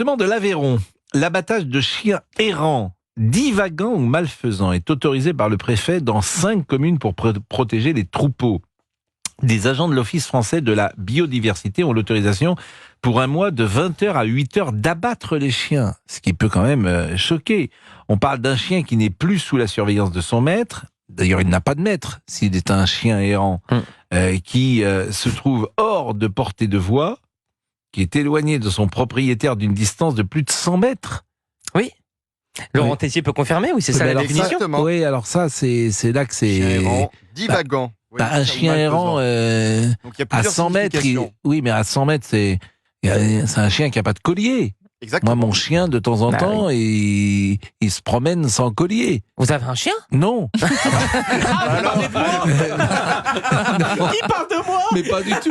département de l'Aveyron, l'abattage de chiens errants, divagants ou malfaisants est autorisé par le préfet dans 5 communes pour protéger les troupeaux. Des agents de l'Office français de la biodiversité ont l'autorisation pour un mois de 20h à 8h d'abattre les chiens, ce qui peut quand même choquer. On parle d'un chien qui n'est plus sous la surveillance de son maître. D'ailleurs, il n'a pas de maître s'il est un chien errant, qui se trouve hors de portée de voix, qui est éloigné de son propriétaire d'une distance de plus de 100 mètres. Oui. Laurent Tessier peut confirmer, oui, c'est ça la définition. Oui, alors ça, c'est là que c'est... Chien errant, divagant. Oui, un chien errant à 100 mètres, oui, mais à 100 mètres, c'est un chien qui n'a pas de collier. Exactement. Moi, mon chien, de temps en temps, il se promène sans collier. Vous avez un chien ? Non. Qui parle de moi ? Mais pas du tout.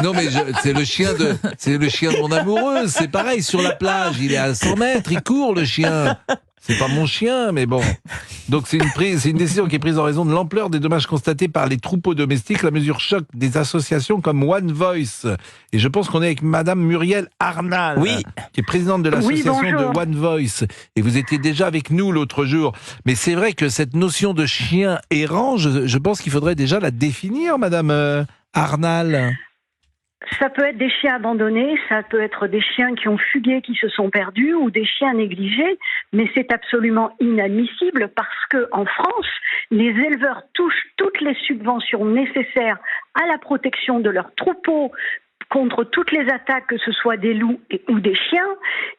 Non, mais c'est le chien de mon amoureuse. C'est pareil, sur la plage, il est à 100 mètres, il court, le chien. C'est pas mon chien, mais bon. Donc c'est une décision qui est prise en raison de l'ampleur des dommages constatés par les troupeaux domestiques. La mesure choque des associations comme One Voice. Et je pense qu'on est avec Madame Muriel Arnal, qui est présidente de l'association de One Voice. Et vous étiez déjà avec nous l'autre jour. Mais c'est vrai que cette notion de chien errant, je pense qu'il faudrait déjà la définir, Madame Arnal. Ça peut être des chiens abandonnés, ça peut être des chiens qui ont fugué, qui se sont perdus, ou des chiens négligés, mais c'est absolument inadmissible parce que en France, les éleveurs touchent toutes les subventions nécessaires à la protection de leurs troupeaux contre toutes les attaques, que ce soit des loups ou des chiens,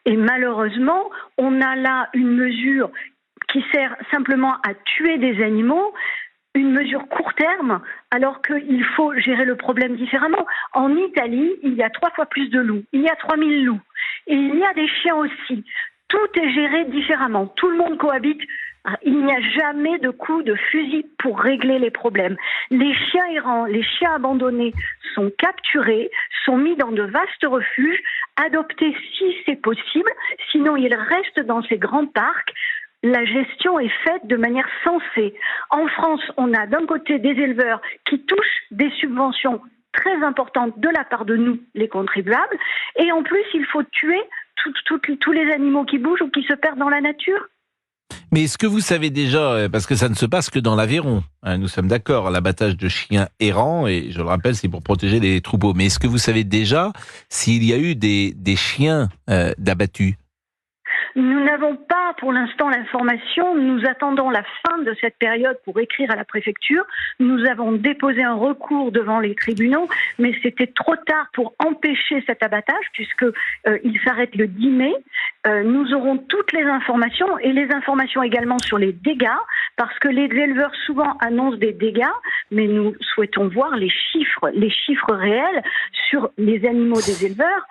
et malheureusement, on a là une mesure qui sert simplement à tuer des animaux, une mesure court terme, alors qu'il faut gérer le problème différemment. En Italie, il y a 3 fois plus de loups. Il y a 3000 loups. Et il y a des chiens aussi. Tout est géré différemment. Tout le monde cohabite. Il n'y a jamais de coup de fusil pour régler les problèmes. Les chiens errants, les chiens abandonnés sont capturés, sont mis dans de vastes refuges, adoptés si c'est possible. Sinon, ils restent dans ces grands parcs. La gestion est faite de manière sensée. En France, on a d'un côté des éleveurs qui touchent des subventions très importantes de la part de nous, les contribuables, et en plus, il faut tuer tous les animaux qui bougent ou qui se perdent dans la nature. Mais est-ce que vous savez déjà, parce que ça ne se passe que dans l'Aveyron, nous sommes d'accord, l'abattage de chiens errants, et je le rappelle, c'est pour protéger les troupeaux, mais est-ce que vous savez déjà s'il y a eu des chiens d'abattus ? Nous n'avons pas pour l'instant l'information. Nous attendons la fin de cette période pour écrire à la préfecture. Nous avons déposé un recours devant les tribunaux, mais c'était trop tard pour empêcher cet abattage puisque il s'arrête le 10 mai. Nous aurons toutes les informations et les informations également sur les dégâts parce que les éleveurs souvent annoncent des dégâts, mais nous souhaitons voir les chiffres réels sur les animaux des éleveurs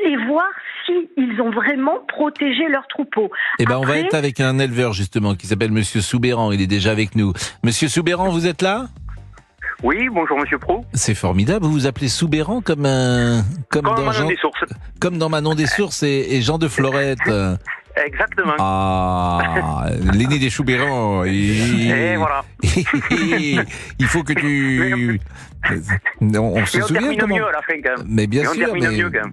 et voir s'ils ont vraiment protégé leurs troupeaux. Eh ben, on va être avec un éleveur, justement, qui s'appelle Monsieur Soubéran. Il est déjà avec nous. Monsieur Soubéran, vous êtes là ? Oui, bonjour Monsieur Pro. C'est formidable. Vous vous appelez Soubéran comme Manon des Sources. Comme dans Manon des Sources et Jean de Florette. Exactement. Ah, l'aîné des Soubérans. Et voilà. Il faut que tu... On se souvient comment... mieux à la fin, quand même. Mais bien sûr,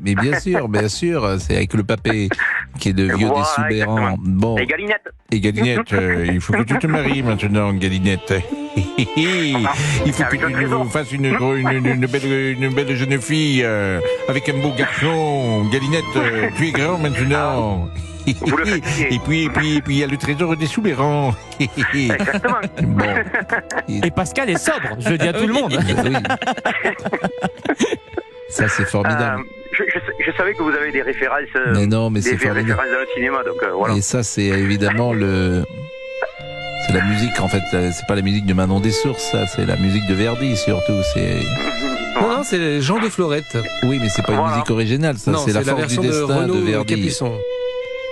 mais bien sûr, c'est avec le papé qui est de vieux des Soubérans. Bon. Et Galinette. Et Galinette, il faut que tu te maries maintenant, Galinette. Il faut que tu nous fasses une belle jeune fille avec un beau garçon. Galinette, tu es grand maintenant. Et puis il y a le trésor des Soubérans. Exactement. Bon. Et Pascal est sobre, je le dis à tout le monde. Oui. Ça, c'est formidable. Je savais que vous avez des références. Mais non, mais c'est formidable. Références dans le cinéma, donc voilà. Et ça, c'est évidemment c'est la musique, en fait. C'est pas la musique de Manon des Sources, ça. C'est la musique de Verdi, surtout. Non, c'est Jean de Florette. Oui, mais c'est pas une musique originale, ça. Non, c'est la force du destin de Verdi. Capuçon.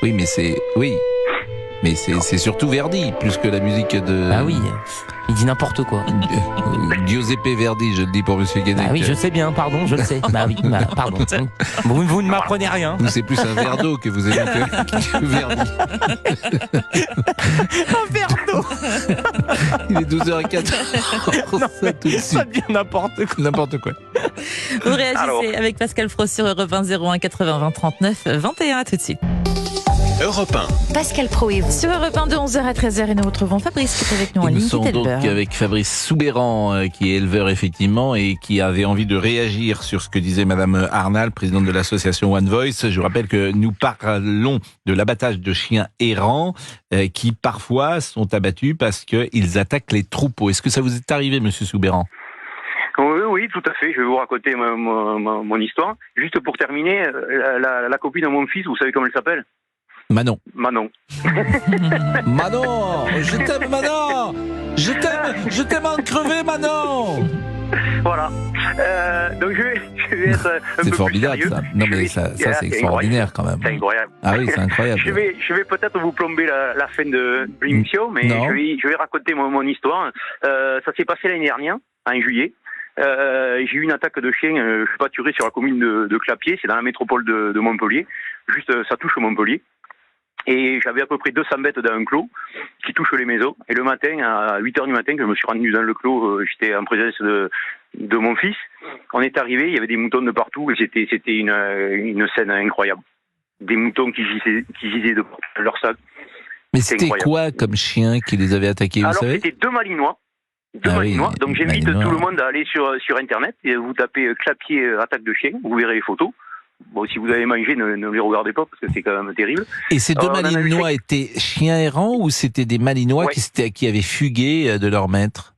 Oui, mais c'est... Oui. Mais c'est surtout Verdi, plus que la musique de... Ah oui, il dit n'importe quoi. Giuseppe Verdi, je le dis pour Monsieur Guénec. Ah oui, je sais bien, pardon, je le sais. Bah oui, pardon. Vous ne m'apprenez rien. Vous, c'est plus un verre d'eau que vous aimez que Verdi. Un verre d'eau. Il est 12h04. Non, Ça, tout de suite. ça devient n'importe quoi. N'importe quoi. Vous réagissez Alors. avec Pascal Pro sur Europe 1 01 80 20 39 21. À tout de suite. Europe 1. Pascal Pro et vous. Sur Europe 1 de 11h à 13h et nous retrouvons Fabrice qui est avec nous en Nous ligne. sommes donc avec Fabrice Soubéran, qui est éleveur effectivement et qui avait envie de réagir sur ce que disait Madame Arnal, présidente de l'association One Voice. Je vous rappelle que nous parlons de l'abattage de chiens errants qui parfois sont abattus parce qu'ils attaquent les troupeaux. Est-ce que ça vous est arrivé, Monsieur Soubéran? Oui, tout à fait. Je vais vous raconter mon histoire. Juste pour terminer, la copine de mon fils, vous savez comment elle s'appelle? Manon. Manon. Manon, je t'aime Manon, je t'aime en crever Manon. Voilà. Donc je vais être un C'est peu formidable plus sérieux. ça. Non mais ça c'est extraordinaire quand même. C'est incroyable. Ah oui, c'est incroyable. Je vais peut-être vous plomber la fin de l'émission, mais Non. je vais raconter mon histoire. Ça s'est passé l'année dernière, en juillet. J'ai eu une attaque de chien, je suis pâturé sur la commune de Clapier, c'est dans la métropole de Montpellier. Juste, ça touche Montpellier. Et j'avais à peu près 200 bêtes dans un clos qui touchent les maisons. Et le matin, à 8h du matin, que je me suis rendu dans le clos, j'étais en présence de mon fils. On est arrivé, il y avait des moutons de partout et c'était une scène incroyable. Des moutons qui gisaient de leur sac. Mais c'était quoi comme chien qui les avait attaqués, vous savez? C'était deux Malinois. Malinois. Donc j'invite tout le monde à aller sur Internet et vous tapez Clapier attaque de chien, vous verrez les photos. Bon, si vous avez mangé, ne les regardez pas parce que c'est quand même terrible. Et ces deux Malinois étaient chiens errants ou c'était des Malinois qui avaient fugué de leur maître?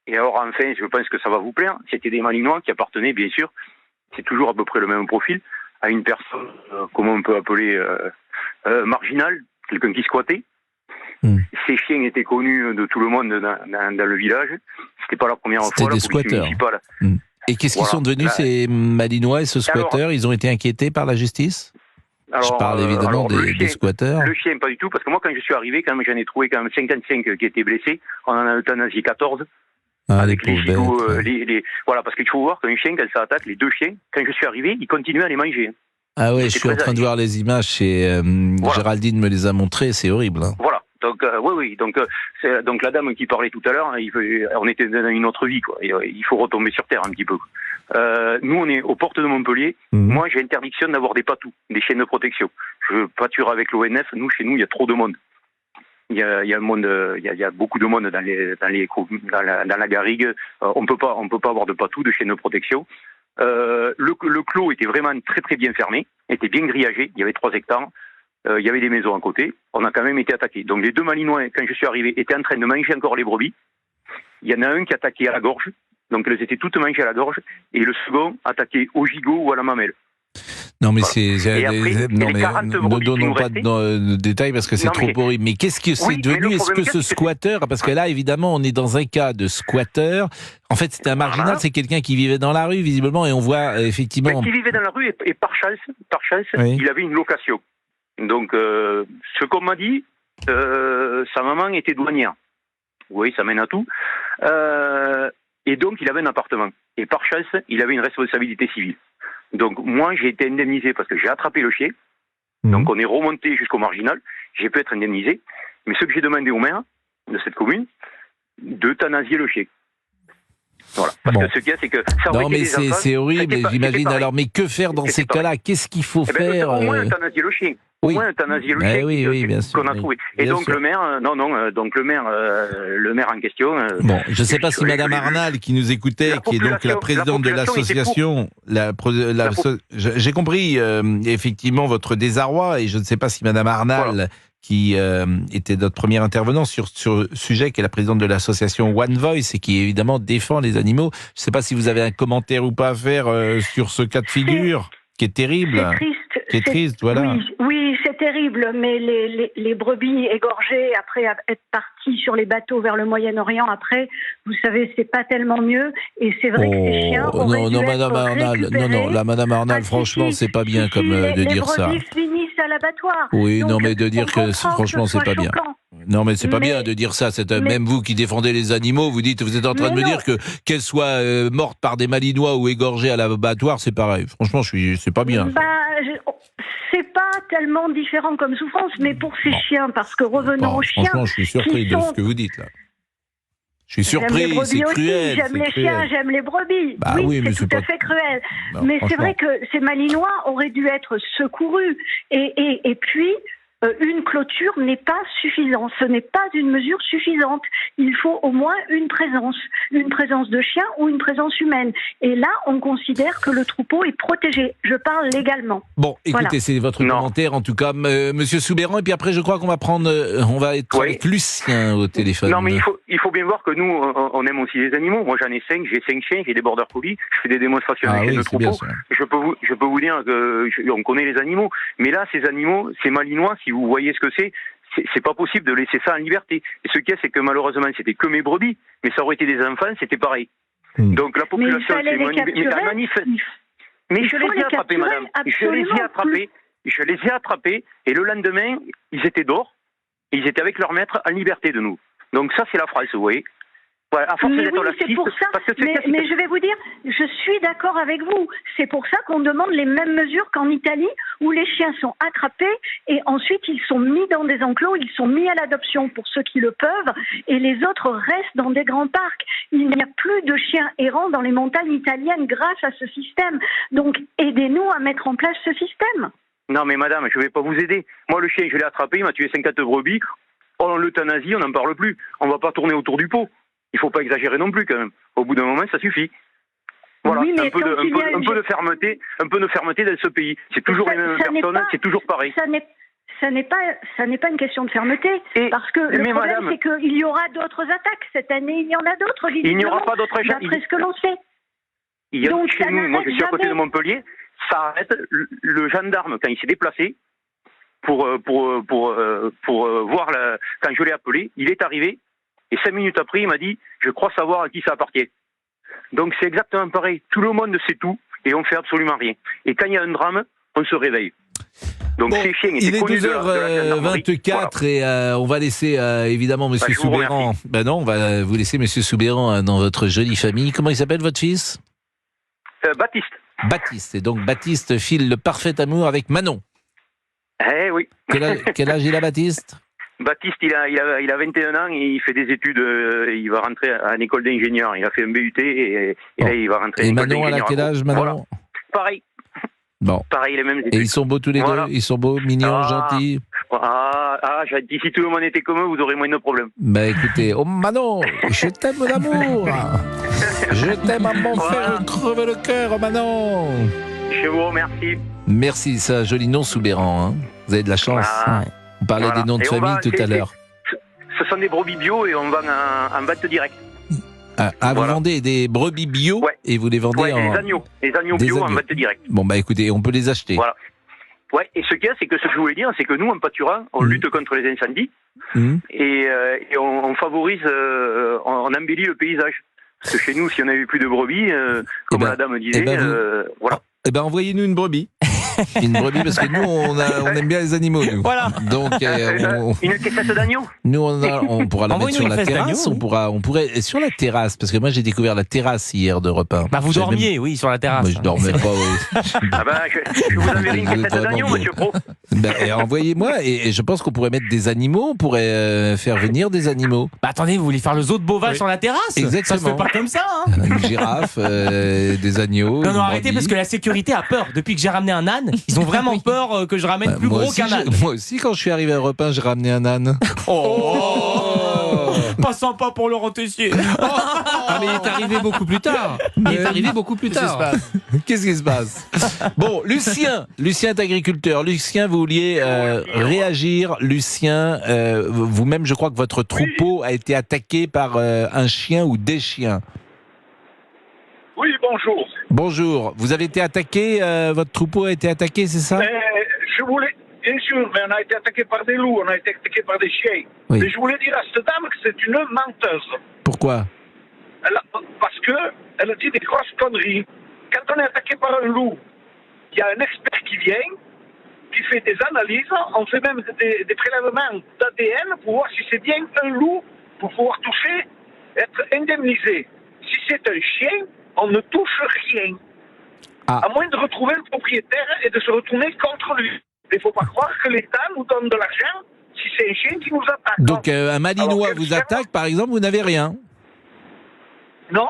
Et alors enfin, je pense que ça va vous plaire, c'était des Malinois qui appartenaient bien sûr, c'est toujours à peu près le même profil, à une personne, comment on peut appeler, marginale, quelqu'un qui squattait. Ces chiens étaient connus de tout le monde dans le village. C'était pas la première fois. C'était des squatteurs. Et qu'est-ce qu'ils sont devenus ces Malinois et ce squatteur? Ils ont été inquiétés par la justice? Je parle évidemment des squatteurs. Le chien, pas du tout, parce que moi, quand je suis arrivé, quand même, j'en ai trouvé quand même 55 qui étaient blessés. On en a euthanasié 14. Avec les gigots, voilà, parce qu'il faut voir qu'un chien, quand ça attaque, les deux chiens, quand je suis arrivé, ils continuaient à les manger. Ah ouais, je suis en train de voir les images chez Géraldine me les a montrées, c'est horrible. Hein. Voilà. Donc oui. Donc la dame qui parlait tout à l'heure, on était dans une autre vie, quoi. Il faut retomber sur terre un petit peu. Nous, on est aux portes de Montpellier. Moi, j'ai interdiction d'avoir des patous, des chiens de protection. Je pâture avec l'ONF. Nous, chez nous, il y a trop de monde. Il y a beaucoup de monde dans la garrigue. On peut pas avoir de patous, de chiens de protection. Le clos était vraiment très très bien fermé, était bien grillagé. Il y avait 3 hectares. Il y avait des maisons à côté, on a quand même été attaqués. Donc les deux Malinois, quand je suis arrivé, étaient en train de manger encore les brebis. Il y en a un qui attaquait à la gorge, donc elles étaient toutes mangées à la gorge, et le second attaquait au gigot ou à la mamelle. Non mais voilà. ne donnons pas de détails parce que c'est trop horrible. Mais qu'est-ce que c'est devenu? Est-ce que ce squatteur, parce que là évidemment on est dans un cas de squatteur, en fait c'était un marginal, c'est quelqu'un qui vivait dans la rue visiblement, et on voit effectivement... Qui vivait dans la rue et par chance, il avait une location. Donc, ce qu'on m'a dit, sa maman était douanière. Oui, ça mène à tout. Et donc, il avait un appartement. Et par chance, il avait une responsabilité civile. Donc, moi, j'ai été indemnisé parce que j'ai attrapé le chien. Donc, on est remonté jusqu'au marginal. J'ai pu être indemnisé. Mais ce que j'ai demandé au maire de cette commune, d'euthanasier le chien. Voilà. Parce que ce qu'il y a, c'est que ça aurait été des enfants, c'est horrible, j'imagine. Alors, mais que faire dans ces cas-là? Qu'est-ce qu'il faut faire? Au moins euthanasier le chien. Au moins euthanasier le chien bien sûr, qu'on a trouvé. Et donc sûr. Le maire, le maire en question. Bon, je ne sais pas si Madame Arnal, qui nous écoutait, qui est donc la présidente de l'association, j'ai compris effectivement votre désarroi, et je ne sais pas si Madame Arnal, qui était notre première intervenant sur ce sujet, qui est la présidente de l'association One Voice et qui évidemment défend les animaux. Je ne sais pas si vous avez un commentaire ou pas à faire sur ce cas de figure qui est terrible. qui est triste, voilà. Oui, c'est terrible, mais les brebis égorgées après être parties sur les bateaux vers le Moyen-Orient, après, vous savez, c'est pas tellement mieux. Et c'est vrai que ces chiens auraient dû Madame être Arnal, récupérés. la Madame Arnal, franchement, c'est pas bien comme de dire ça. Les brebis finissent à l'abattoir. Oui, Donc, non, mais de dire que franchement, c'est pas bien. Non, mais c'est pas bien de dire ça. Même vous qui défendez les animaux, vous êtes en train de me dire que qu'elles soient mortes par des Malinois ou égorgées à l'abattoir, c'est pareil. Franchement, c'est pas bien. C'est pas tellement différent comme souffrance, mais pour ces chiens, parce que revenons aux chiens. Franchement, je suis surpris de ce que vous dites là. Je suis surpris, c'est cruel. J'aime les chiens, j'aime les brebis. Oui, c'est tout à fait cruel. Mais c'est vrai que ces Malinois auraient dû être secourus. Et puis, une clôture n'est pas suffisante. Ce n'est pas une mesure suffisante. Il faut au moins une présence de chien ou une présence humaine. Et là, on considère que le troupeau est protégé. Je parle légalement. Bon, écoutez, c'est votre commentaire en tout cas, Monsieur Soubeyran. Et puis après, je crois qu'on va être avec Lucien au téléphone. Non, mais il faut bien voir que nous, on aime aussi les animaux. Moi, j'en ai 5, j'ai 5 chiens, j'ai des border collies, je fais des démonstrations avec le troupeau. Je peux vous dire qu'on connaît les animaux. Mais là, ces animaux, ces Malinois, si vous voyez ce que c'est pas possible de laisser ça en liberté. Et ce qu'il y a, c'est que malheureusement, c'était que mes brebis, mais ça aurait été des enfants, c'était pareil. Donc la population s'est manifeste. Mais je les ai attrapés, madame. Je les ai attrapés, et le lendemain, ils étaient dehors, et ils étaient avec leur maître en liberté de nous. Donc ça, c'est la phrase, vous voyez. Ouais, à force d'être laxiste, c'est pour ça. Mais je vais vous dire, je suis d'accord avec vous. C'est pour ça qu'on demande les mêmes mesures qu'en Italie, où les chiens sont attrapés et ensuite ils sont mis dans des enclos, ils sont mis à l'adoption pour ceux qui le peuvent, et les autres restent dans des grands parcs. Il n'y a plus de chiens errants dans les montagnes italiennes grâce à ce système. Donc aidez-nous à mettre en place ce système. Non mais madame, je ne vais pas vous aider. Moi le chien, je l'ai attrapé, il m'a tué 50 brebis. On l'euthanasie, on n'en parle plus. On ne va pas tourner autour du pot. Il ne faut pas exagérer non plus quand même. Au bout d'un moment, ça suffit. Voilà, oui, un peu de fermeté dans ce pays. C'est toujours les mêmes personnes, c'est toujours pareil. Ça n'est pas une question de fermeté, parce que le problème, c'est qu'il y aura d'autres attaques. Cette année, il y en a d'autres, il n'y aura pas d'autres attaques. D'après ce que l'on sait. Il y a donc, chez nous, moi je suis à côté de Montpellier, ça arrête le gendarme quand il s'est déplacé pour voir quand je l'ai appelé, il est arrivé. Et 5 minutes après, il m'a dit « Je crois savoir à qui ça appartient ». Donc c'est exactement pareil. Tout le monde sait tout et on fait absolument rien. Et quand il y a un drame, on se réveille. Donc ces chiens étaient connus de la gendarmerie. Il est 12h24 et on va laisser évidemment Monsieur Soubeyran. Ben non, on va vous laisser Monsieur Soubeyran dans votre jolie famille. Comment il s'appelle votre fils ? Baptiste. Baptiste. Et donc Baptiste file le parfait amour avec Manon. Eh oui. Quel âge il a Baptiste ? Baptiste, il a 21 ans et il fait des études, il va rentrer à une école d'ingénieur. Il a fait un BUT et là, il va rentrer à une école d'ingénieur. Et Manon, elle a quel âge, Manon ? Voilà. Pareil. Bon. Pareil, les mêmes études. Et ils sont beaux tous les deux ? Ils sont beaux, mignons, gentils ? Gentil. Si tout le monde était comme eux, vous aurez moins de problèmes. Ben écoutez, oh Manon, je t'aime d'amour. Je t'aime à m'en faire crever le cœur, Manon. Je vous remercie. Merci, c'est un joli nom, Soubeyran. Hein. Vous avez de la chance. On parlait des noms de famille tout à l'heure. Ce sont des brebis bio et on vend en vente directe. Vous vendez des brebis bio et vous les vendez en... Les agneaux bio en vente directe. Bon, bah écoutez, on peut les acheter. Voilà. Ouais, et ce qu'il y a, c'est que ce que je voulais dire, c'est que nous, en pâturant, on lutte contre les incendies et on favorise, on embellit le paysage. Parce que chez nous, si on n'avait plus de brebis, comme la dame disait, voilà. Eh ben, envoyez-nous une brebis. Une brebis, parce que nous, on aime bien les animaux, nous. Voilà. Donc, une caissette d'agneau. Nous, on pourra la mettre sur la terrasse. On pourrait, sur la terrasse, parce que moi, j'ai découvert la terrasse hier d'Europe 1. Bah, vous dormiez, oui, sur la terrasse. Moi, je dormais pas, oui. Je vous enverrai une caissette d'agneau, monsieur Pro. Envoyez-moi, et je pense qu'on pourrait mettre des animaux, on pourrait faire venir des animaux. Bah, attendez, vous voulez faire le zoo de Beauval sur la terrasse ? Exactement. Ça se fait pas comme ça, hein. Une girafe, des agneaux. Non, arrêtez, parce que la sécurité a peur. Depuis que j'ai ramené un âne, ils ont vraiment peur que je ramène plus gros qu'un âne. Moi aussi, quand je suis arrivé à Europe 1, j'ai ramené un âne. Pas sympa pour Laurent Tessier. Mais il est arrivé beaucoup plus tard. Qu'est-ce qui se passe ? Bon, Lucien est agriculteur. Lucien, vous vouliez réagir. Lucien, vous-même, je crois que votre troupeau a été attaqué par un chien ou des chiens. Oui, bonjour. Bonjour. Vous avez été attaqué, votre troupeau a été attaqué, c'est ça ? je voulais, bien sûr, mais on a été attaqué par des loups, on a été attaqué par des chiens. Oui. Mais je voulais dire à cette dame que c'est une menteuse. Pourquoi? Parce qu'elle dit des grosses conneries. Quand on est attaqué par un loup, il y a un expert qui vient, qui fait des analyses, on fait même des prélèvements d'ADN pour voir si c'est bien un loup, pour pouvoir toucher, être indemnisé. Si c'est un chien, on ne touche rien. Ah. À moins de retrouver le propriétaire et de se retourner contre lui. Il ne faut pas croire que l'État nous donne de l'argent si c'est un chien qui nous attaque. Donc un Malinois Alors, vous attaque, par exemple, vous n'avez rien? Non,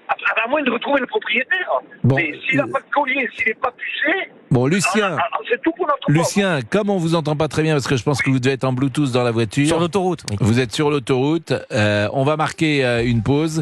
à moins de retrouver le propriétaire. Bon, mais s'il n'a pas de collier, s'il n'est pas pucé, Bon, Lucien, c'est tout pour notre pomme. Lucien, comme on vous entend pas très bien, parce que je pense que vous devez être en Bluetooth dans la voiture. Sur l'autoroute. Oui. Vous êtes sur l'autoroute. On va marquer une pause.